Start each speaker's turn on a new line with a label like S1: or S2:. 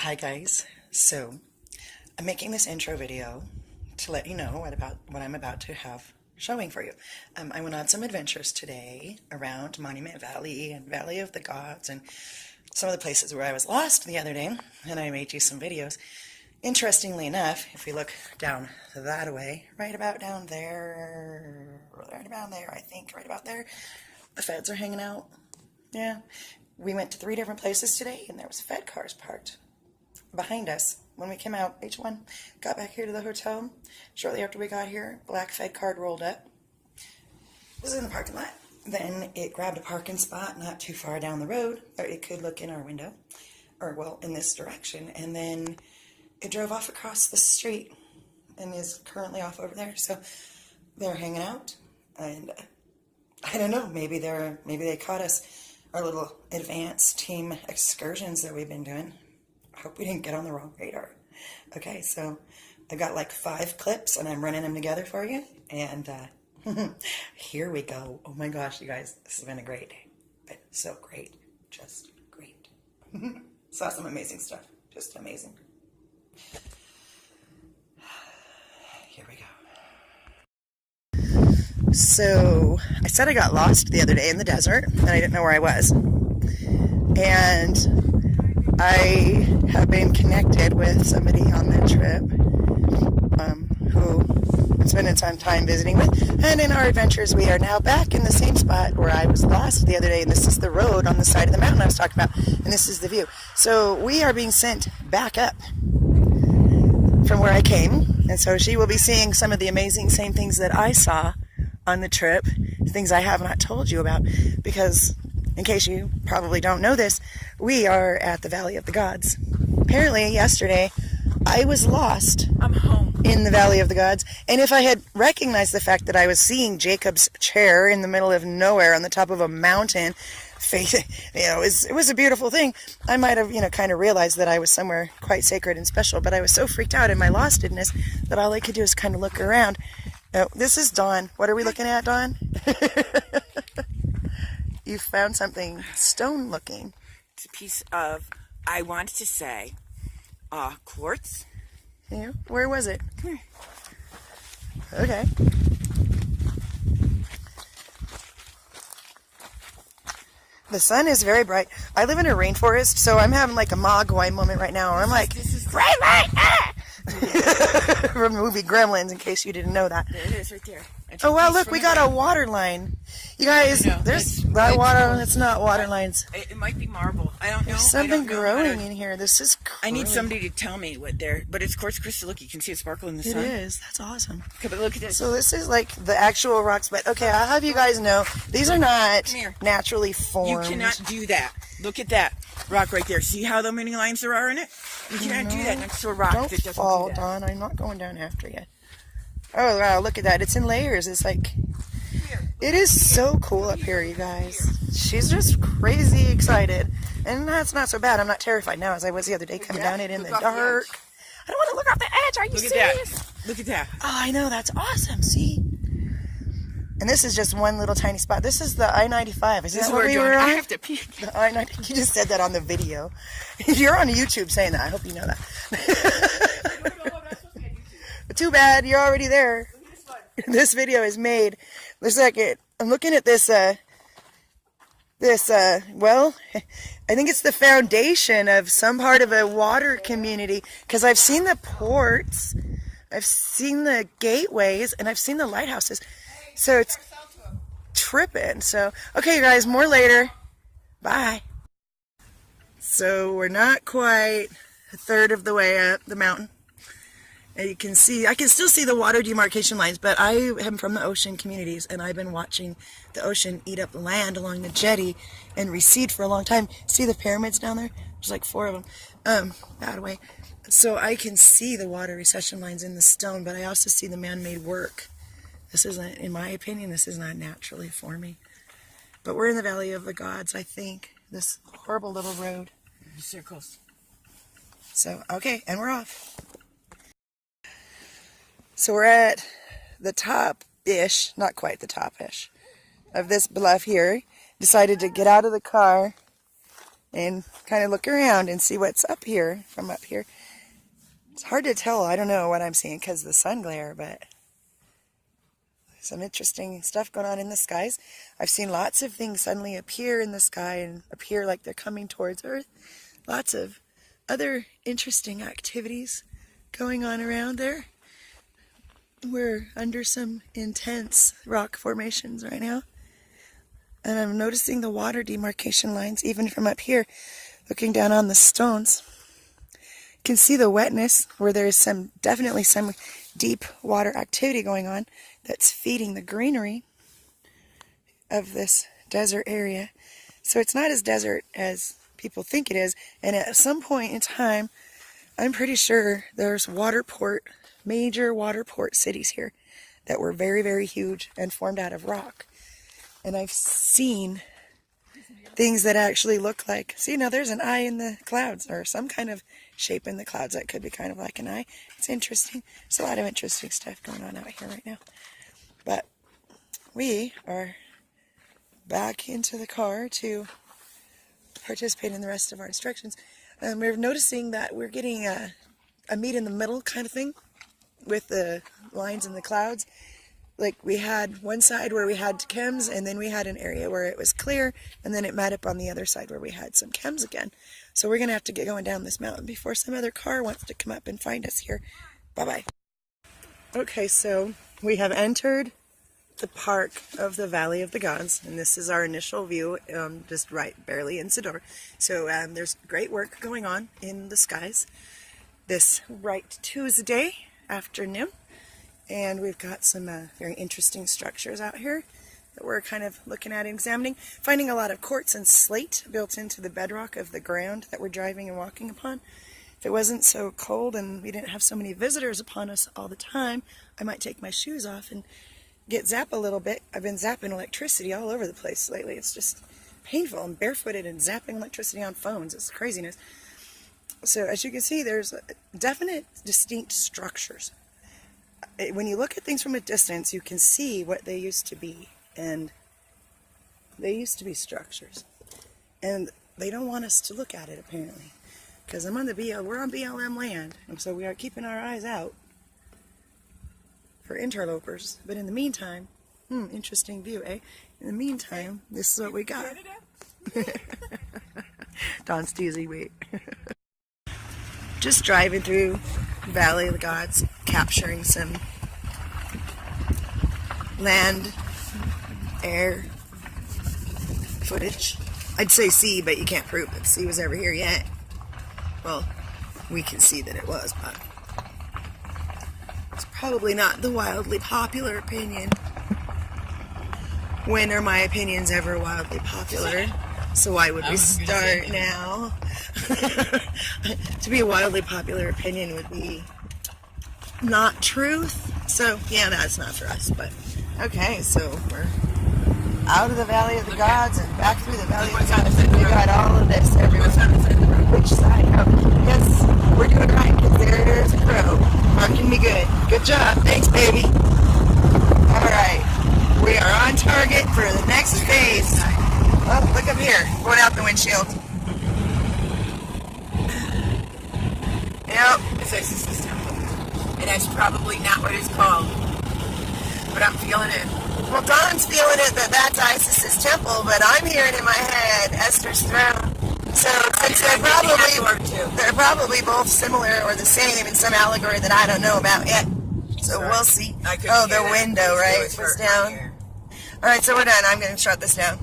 S1: Hi guys, so I'm making this intro video to let you know what I'm about to have showing for you. I went on some adventures today around Monument Valley and Valley of the Gods and some of the places where I was lost the other day, and I made you some videos. Interestingly enough, if we look down that way, right about down there, I think, right about there, the feds are hanging out. Yeah, we went to 3 different places today, and there was Fed cars parked behind us. When we came out, each one got back here to the hotel. Shortly after we got here, black Fed car rolled up. It was in the parking lot. Then it grabbed a parking spot not too far down the road, or it could look in our window, or well, in this direction, and then it drove off across the street and is currently off over there. So they're hanging out, and I don't know, maybe they caught us, our little advanced team excursions that we've been doing. I hope we didn't get on the wrong radar. Okay, so I got like 5 clips and I'm running them together for you. And here we go. Oh my gosh, you guys, this has been a great day. Been so great. Just great. Saw some amazing stuff. Just amazing. Here we go. So I said I got lost the other day in the desert and I didn't know where I was. And I have been connected with somebody on that trip who I'm spending some time visiting with. And in our adventures, we are now back in the same spot where I was lost the other day. And this is the road on the side of the mountain I was talking about. And this is the view. So we are being sent back up from where I came. And so she will be seeing some of the amazing same things that I saw on the trip. Things I have not told you about. Because, in case you probably don't know this, we are at the Valley of the Gods. Apparently, yesterday, I was lost. I'm home. In the Valley of the Gods. And if I had recognized the fact that I was seeing Jacob's chair in the middle of nowhere on the top of a mountain, it was a beautiful thing, I might have, kind of realized that I was somewhere quite sacred and special. But I was so freaked out in my lostedness that all I could do is kind of look around. This is Dawn. What are we looking at, Dawn? You found something stone-looking.
S2: It's a piece of, I wanted to say, quartz.
S1: Yeah. Where was it? Here. Okay. The sun is very bright. I live in a rainforest, so I'm having like a Mogwai moment right now, where I'm like, bright light! Ah! From the movie Gremlins, in case you didn't know that.
S2: There it is, right there.
S1: Oh wow, look, we got a water line. You guys, there's that water. It's not water lines.
S2: It might be marble. I don't know.
S1: There's something growing in here. This is crazy.
S2: I need somebody to tell me what there. But it's quartz crystal. Look, you can see it sparkle in the sun.
S1: It is. That's awesome.
S2: Okay, but look at this.
S1: So this is like the actual rocks. But okay, I'll have you guys know these are not naturally formed.
S2: You cannot do that. Look at that rock right there. See how many lines there are in it? You cannot do that next to a rock.
S1: Don't fall, Dawn. I'm not going down after you. Oh wow, look at that. It's in layers. It's like, it is so cool up here, you guys. She's just crazy excited. And that's not so bad. I'm not terrified now as I was the other day coming down it in the dark. I don't want to look off the edge. Are you serious?
S2: Look at that.
S1: Oh, I know. That's awesome. See? And this is just one little tiny spot. This is the I-95. Is that what we were on?
S2: I have to pee.
S1: The I-90. You just said that on the video. You're on YouTube saying that. I hope you know that. But too bad. You're already there. This video is made. Looks like it. I'm looking at this, well, I think it's the foundation of some part of a water community. Because I've seen the ports, I've seen the gateways, and I've seen the lighthouses. So it's tripping. So, okay, you guys, more later. Bye. So we're not quite a third of the way up the mountain. And you can see, I can still see the water demarcation lines, but I am from the ocean communities, and I've been watching the ocean eat up land along the jetty and recede for a long time. See the pyramids down there? There's like 4 of them. That way. So I can see the water recession lines in the stone, but I also see the man-made work. This isn't, in my opinion, this is not naturally forming. But we're in the Valley of the Gods, I think. This horrible little road.
S2: Circles.
S1: So, okay, and we're off. So we're at the top-ish, not quite the top-ish, of this bluff here. Decided to get out of the car and kind of look around and see what's up here from up here. It's hard to tell. I don't know what I'm seeing because of the sun glare, but some interesting stuff going on in the skies. I've seen lots of things suddenly appear in the sky and appear like they're coming towards Earth. Lots of other interesting activities going on around there. We're under some intense rock formations right now. And I'm noticing the water demarcation lines even from up here, looking down on the stones. You can see the wetness where there's definitely some deep water activity going on that's feeding the greenery of this desert area. So it's not as desert as people think it is. And at some point in time, I'm pretty sure there's major water port cities here that were very, very huge and formed out of rock. And I've seen things that actually look like, see, now there's an eye in the clouds, or some kind of shape in the clouds that could be kind of like an eye. It's interesting. There's a lot of interesting stuff going on out here right now. But we are back into the car to participate in the rest of our instructions. We're noticing that we're getting a meet in the middle kind of thing with the lines in the clouds. Like we had one side where we had chems, and then we had an area where it was clear, and then it met up on the other side where we had some chems again. So we're going to have to get going down this mountain before some other car wants to come up and find us here. Bye-bye. Okay, so we have entered the park of the Valley of the Gods, and this is our initial view, just right barely in Sidor. So there's great work going on in the skies this right Tuesday afternoon. And we've got some very interesting structures out here that we're kind of looking at and examining. Finding a lot of quartz and slate built into the bedrock of the ground that we're driving and walking upon. If it wasn't so cold and we didn't have so many visitors upon us all the time, I might take my shoes off and get zapped a little bit. I've been zapping electricity all over the place lately. It's just painful. I'm barefooted and zapping electricity on phones. It's craziness. So as you can see, there's definite distinct structures. When you look at things from a distance, you can see what they used to be, and they used to be structures, and they don't want us to look at it apparently, because we're on BLM land, and so we are keeping our eyes out for interlopers. But in the meantime, interesting view, eh? In the meantime, this is what we got. Don's teasing me. Just driving through Valley of the Gods, capturing some land, air footage. I'd say sea, but you can't prove that sea was ever here yet. Well, we can see that it was, but it's probably not the wildly popular opinion. When are my opinions ever wildly popular? So why would we start now? To be a wildly popular opinion would be not truth. So yeah, that's not for us. But okay, so we're out of the Valley of the Gods and back through the Valley of the Gods. We got all of this everywhere. Which side? Oh, yes, we're doing right because there's a crow marking me good. Good job. Thanks, baby. All right, we are on target for the next phase. Oh, look up here, going out the windshield. Yep.
S2: It's Isis Temple. And that's probably not what it's called. But I'm feeling it.
S1: Well, Don's feeling it that that's Isis's temple, but I'm hearing in my head Esther's throne. So since they're probably both similar or the same in some allegory that I don't know about yet. So we'll see. Oh, the window, right? It's down. All right, so we're done. I'm going to shut this down.